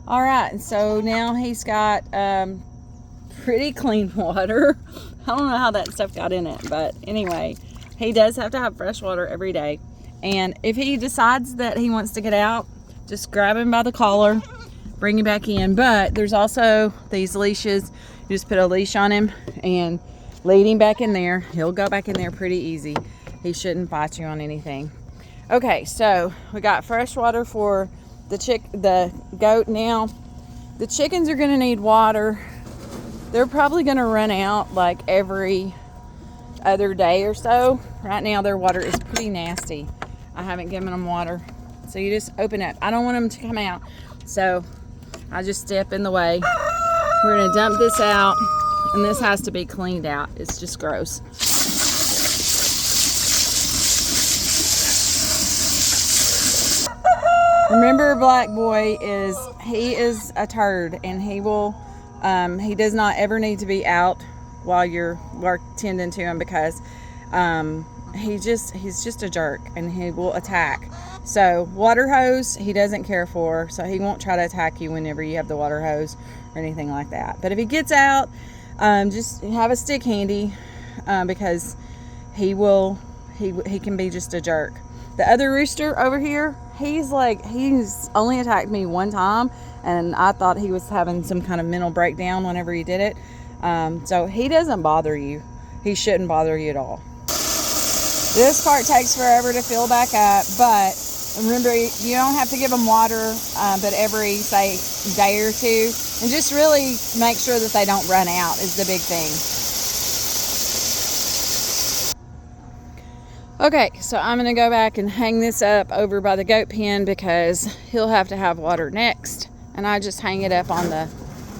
All right, and so now he's got pretty clean water. I don't know how that stuff got in it, but anyway, he does have to have fresh water every day. And if he decides that he wants to get out, just grab him by the collar, bring him back in. But there's also these leashes. You just put a leash on him and lead him back in there. He'll go back in there pretty easy. He shouldn't bite you on anything. Okay, so we got fresh water for the goat. Now the chickens are going to need water. They're probably going to run out like every other day or so. Right now their water is pretty nasty. I haven't given them water, so you just open it. I don't want them to come out, so I just step in the way. We're going to dump this out, and this has to be cleaned out. It's just gross. Remember, Black Boy is a turd, and he does not ever need to be out while you're tending to him, because he's just a jerk and he will attack. So water hose he doesn't care for, so he won't try to attack you whenever you have the water hose or anything like that. But if he gets out, just have a stick handy, because he can be just a jerk. The other rooster over here, he's only attacked me one time, and I thought he was having some kind of mental breakdown whenever he did it. So he doesn't bother you. He shouldn't bother you at all. This part takes forever to fill back up, but remember, you don't have to give them water, but every, say, day or two. And just really make sure that they don't run out is the big thing. Okay, so I'm going to go back and hang this up over by the goat pen, because he'll have to have water next. And I just hang it up on the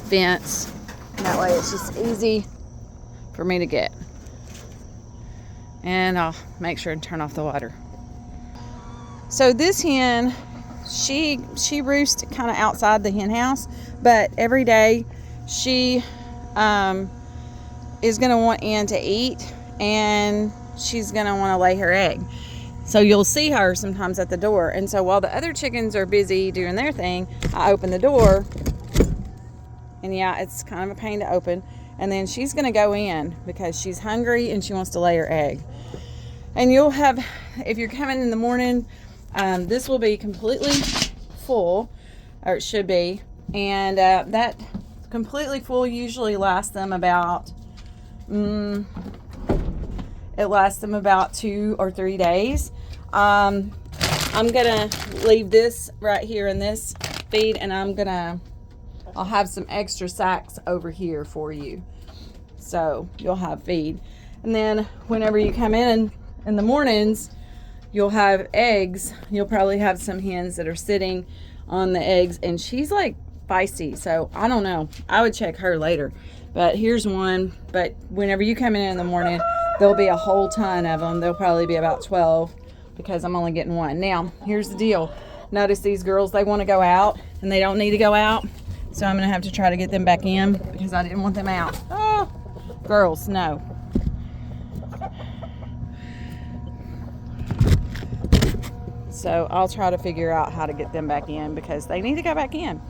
fence. That way it's just easy for me to get. And I'll make sure and turn off the water. So this hen, she roosts kind of outside the hen house, but every day she is going to want in to eat, and she's going to want to lay her egg. So you'll see her sometimes at the door. And so while the other chickens are busy doing their thing, I open the door. And yeah, it's kind of a pain to open. And then she's going to go in because she's hungry and she wants to lay her egg. And you'll have, if you're coming in the morning, this will be completely full, or it should be. And that completely full usually lasts them about, it lasts them about 2 or 3 days. I'm going to leave this right here in this feed, and I'll have some extra sacks over here for you. So you'll have feed. And then whenever you come in the mornings, you'll have eggs. You'll probably have some hens that are sitting on the eggs, and she's like feisty. So I don't know. I would check her later. But here's one. But whenever you come in the morning, there'll be a whole ton of them. There'll probably be about 12 because I'm only getting one. Now, here's the deal. Notice these girls, they want to go out, and they don't need to go out. So I'm going to have to try to get them back in because I didn't want them out. Oh, girls, no. So I'll try to figure out how to get them back in because they need to go back in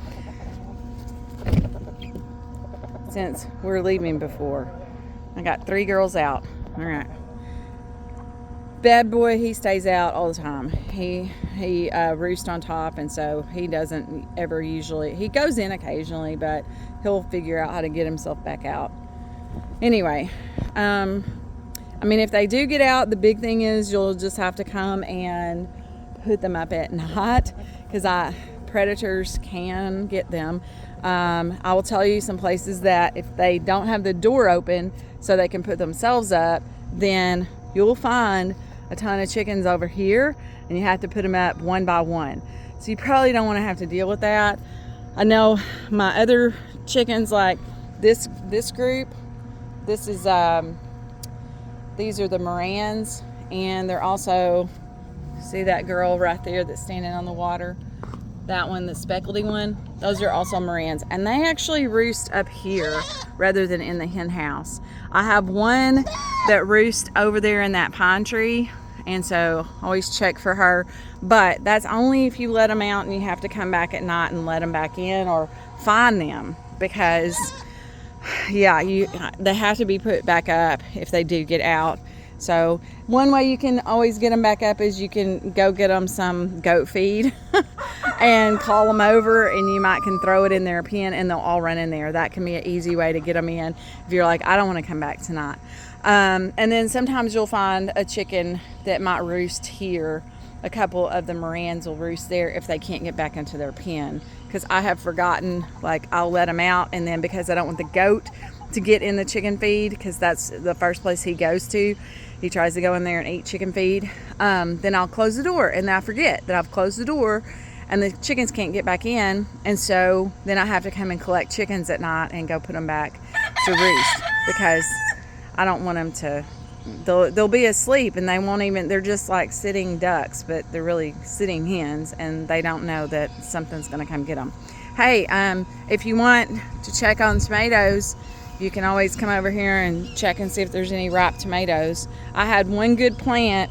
since we're leaving before. I got 3 girls out. All right. Bad Boy, he stays out all the time. He roosts on top, and so he doesn't ever usually. He goes in occasionally, but he'll figure out how to get himself back out. Anyway, I mean, if they do get out, the big thing is you'll just have to come and put them up at night because predators can get them. I will tell you some places that if they don't have the door open so they can put themselves up, then you'll find a ton of chickens over here, and you have to put them up one by one. So you probably don't want to have to deal with that. I know my other chickens, like this group, this is these are the Morans, and they're also, see that girl right there that's standing on the water, that one, the speckledy one, those are also Morans, and they actually roost up here rather than in the hen house. I have one that roosts over there in that pine tree, and so always check for her. But that's only if you let them out and you have to come back at night and let them back in or find them, because yeah, they have to be put back up if they do get out. So one way you can always get them back up is you can go get them some goat feed and call them over, and you might can throw it in their pen and they'll all run in there. That can be an easy way to get them in if you're like, I don't want to come back tonight. And then sometimes you'll find a chicken that might roost here. A couple of the Morans will roost there if they can't get back into their pen, because I have forgotten, like I'll let them out, and then because I don't want the goat to get in the chicken feed, because that's the first place he goes to, he tries to go in there and eat chicken feed, then I'll close the door, and then I forget that I've closed the door and the chickens can't get back in, and so then I have to come and collect chickens at night and go put them back to roost, because I don't want them to, they'll be asleep and they won't even, they're just like sitting ducks, but they're really sitting hens, and they don't know that something's going to come get them. Hey, if you want to check on tomatoes, you can always come over here and check and see if there's any ripe tomatoes. I had one good plant,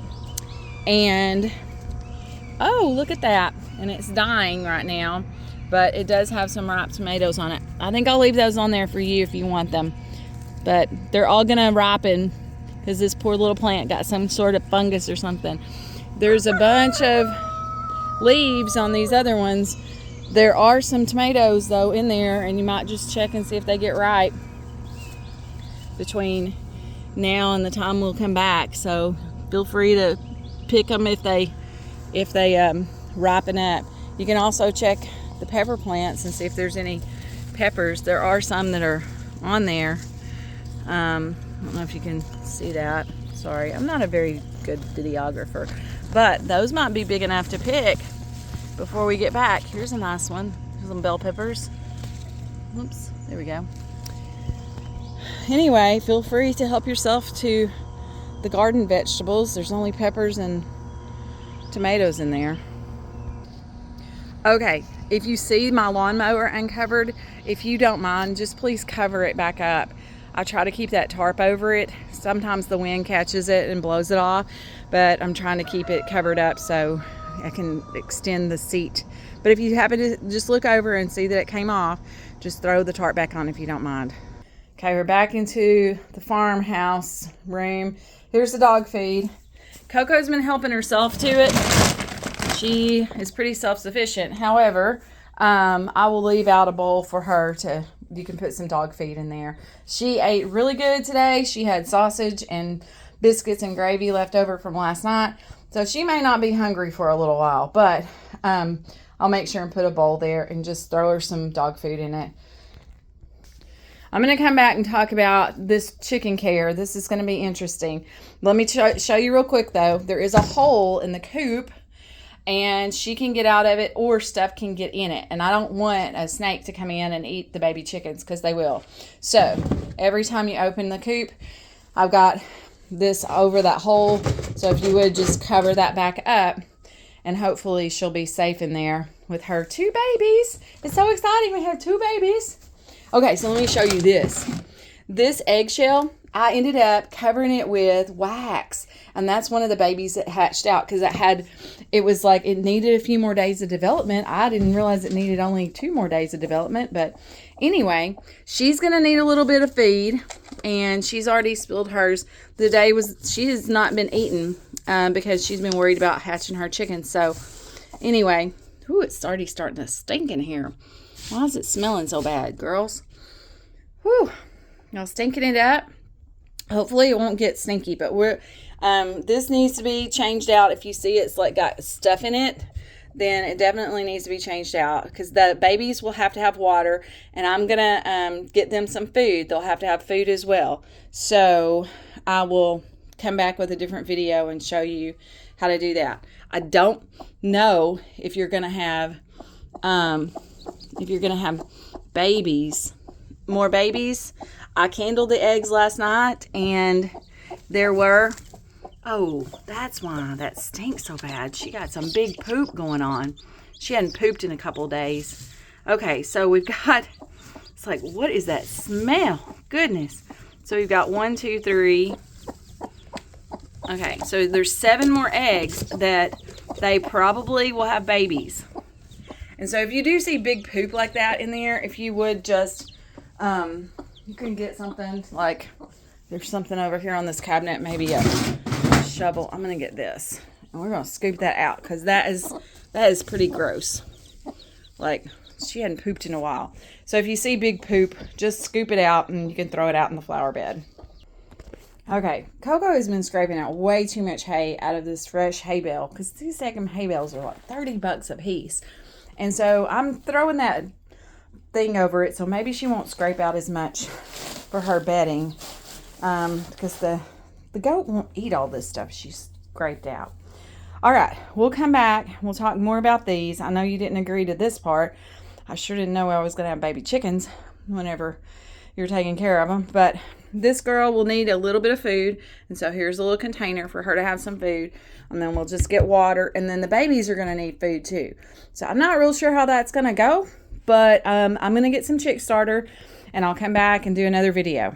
and oh, look at that, and it's dying right now, but it does have some ripe tomatoes on it. I think I'll leave those on there for you if you want them, but they're all gonna ripen because this poor little plant got some sort of fungus or something. There's a bunch of leaves on these other ones. There are some tomatoes though in there, and you might just check and see if they get ripe between now and the time we'll come back. So feel free to pick them if they ripen up. You can also check the pepper plants and see if there's any peppers. There are some that are on there. I don't know if you can see that. Sorry, I'm not a very good videographer, but those might be big enough to pick before we get back. Here's a nice one. Here's some bell peppers. Oops, there we go. Anyway, feel free to help yourself to the garden vegetables. There's only peppers and tomatoes in there. Okay, if you see my lawnmower uncovered, if you don't mind, just please cover it back up. I try to keep that tarp over it. Sometimes the wind catches it and blows it off, but I'm trying to keep it covered up so I can extend the seat. But if you happen to just look over and see that it came off, just throw the tarp back on if you don't mind. Okay, we're back into the farmhouse room. Here's the dog feed. Coco's been helping herself to it. She is pretty self-sufficient. However, I will leave out a bowl for her to, you can put some dog feed in there. She ate really good today. She had sausage and biscuits and gravy left over from last night. So she may not be hungry for a little while, but I'll make sure and put a bowl there and just throw her some dog food in it. I'm going to come back and talk about this chicken care. This is going to be interesting. Let me show you real quick though. There is a hole in the coop, and she can get out of it or stuff can get in it. And I don't want a snake to come in and eat the baby chickens, because they will. So every time you open the coop, I've got this over that hole. So if you would just cover that back up, and hopefully she'll be safe in there with her 2 babies. It's so exciting. We have 2 babies. Okay, so let me show you this. This eggshell, I ended up covering it with wax, and that's one of the babies that hatched out, because it was like it needed a few more days of development. I didn't realize it needed only 2 more days of development, but anyway, she's gonna need a little bit of feed, and she's already spilled hers. She has not been eaten because she's been worried about hatching her chickens. So anyway, ooh, it's already starting to stink in here. Why is it smelling so bad, girls? Whew. Y'all stinking it up. Hopefully it won't get stinky, but this needs to be changed out. If you see it's like got stuff in it, then it definitely needs to be changed out, because the babies will have to have water, and I'm gonna get them some food. They'll have to have food as well. So I will come back with a different video and show you how to do that. I don't know if you're gonna have babies, more babies. I candled the eggs last night, and there were, oh, that's why that stinks so bad. She got some big poop going on. She hadn't pooped in a couple days. Okay, so we've got, it's like, what is that smell? Goodness. So we've got 1, 2, 3. Okay, so there's 7 more eggs that they probably will have babies. And so if you do see big poop like that in there, if you would just, you can get something like, there's something over here on this cabinet, maybe a shovel. I'm going to get this. And we're going to scoop that out because that is pretty gross. Like, she hadn't pooped in a while. So if you see big poop, just scoop it out and you can throw it out in the flower bed. Okay, Coco has been scraping out way too much hay out of this fresh hay bale because these second hay bales are like $30 a piece. And so I'm throwing that thing over it so maybe she won't scrape out as much for her bedding because the goat won't eat all this stuff she's scraped out. All right, we'll come back. We'll talk more about these. I know you didn't agree to this part. I sure didn't know I was going to have baby chickens whenever you're taking care of them. But this girl will need a little bit of food. And so here's a little container for her to have some food. And then we'll just get water. And then the babies are going to need food too. So I'm not real sure how that's going to go. But I'm going to get some chick starter. And I'll come back and do another video.